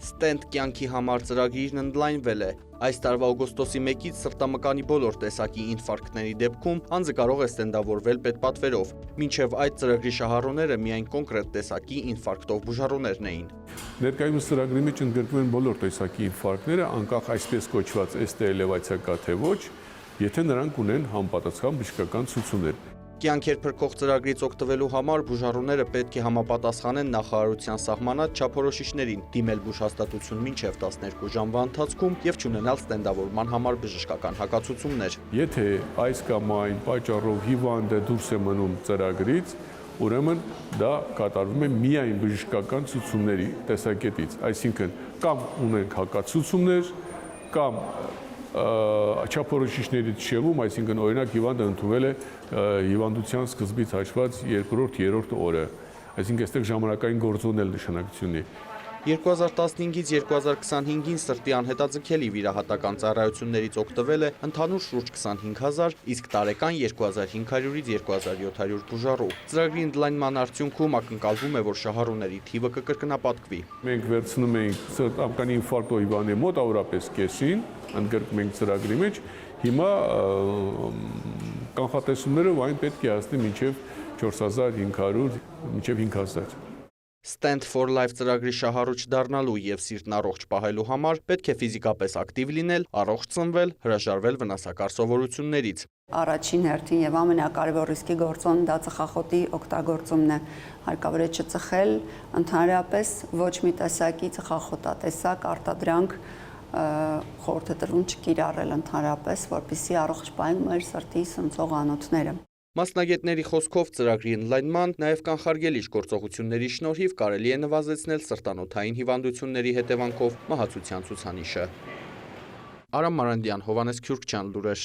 Ստենտ կյանքի համար ծրագիրն ընդլայնվել է։ Այս տարվա օգոստոսի 1-ից սրտամկանի բոլոր տեսակի ինֆարկտների դեպքում անձը կարող է ստենդավորվել պետպատվերով, մինչև այդ ծրագրի շահառուները միայն կոնկրետ տեսակի ինֆարկտով բուժառուներն էին։ Ներկայումս ծրագրի մեջ ընդգրկվում են բոլոր տեսակի ինֆարկտները, անկախ այսպես կոչված ST էլևացիա կա թե ոչ, եթե նրանք ունեն համապատասխան բժշկական ցուցումներ։ Կյանքեր փրկող ծրագրից օգտվելու համար բուժառուները պետք է համապատասխանեն նախարարության սահմանած չափորոշիչներին, դիմել բուժհաստատություն մինչև 12 ժամվա ընթացքում եւ չունենալ ստենդավորման համար բժշկական հակացուցումներ։ Եթե այս կամ այն պատճառով հիվանդը դուրս է մնում ծրագրից, ուրեմն դա կատարվում է միայն բժշկական ցուցումների տեսակետից, այսինքն կամ ունենք հակացուցումներ, կամ չափորոշիչներից շեղում, այսինքն օրինակ հիվանդը ընդունել է հիվանդության սկզբից հաշված 2-րդ, 3-րդ օրը, այսինքն այստեղ ժամանակային գործոն էլ նշանակություն ունի։ 2015-ից 2025-ին սրտի անհետաձգելի վիրահատական ծառայություններից օգտվել է ընդհանուր շուրջ 25,000, իսկ տարեկան 2500-ից 2700 բուժառու։ Ծրագրի ընդլայնման արդյունքում ակնկալվում է, որ շահառուների թիվը կկրկնապատկվի։ Մենք վերցնում ենք սրտամկանի ինֆարկտով հիվանդի մոտավորապես կեսին, ընդգրկում ենք ծրագրի մեջ, հիմա կանխատեսումները այն պետք է հասնի մինչև 4500, մինչև 5000։ Stand for Life ծրագրի շահառու չդառնալու եւ սիրտն առողջ պահելու համար պետք է ֆիզիկապես ակտիվ լինել, առողջ ծնվել, հրաժարվել վնասակար սովորություններից։ Առաջին հերթին եւ ամենակարևոր ռիսկի գործոնը դա ծխախոտի օգտագործումն է։ Հարկավոր է չծխել ընդհանրապես ոչ մի տեսակի ծխախոտատեսակ արտադրանք խորհուրդ է տրվում չկիրառել ընդհանրապես, որպեսզի առողջ պահենք մեր սրտի սնցող անոթները։ Մասնագետների խոսքով ծրագրի ընդլայնման, նաև կանխարգելիչ գործողությունների շնորհիվ կարելի է նվազեցնել սրտանոթային հիվանդությունների հետևանքով մահացության ցուցանիշը։ Արամ Մարանդյան, Հովհաննես Քյուրքչյան լուրեր։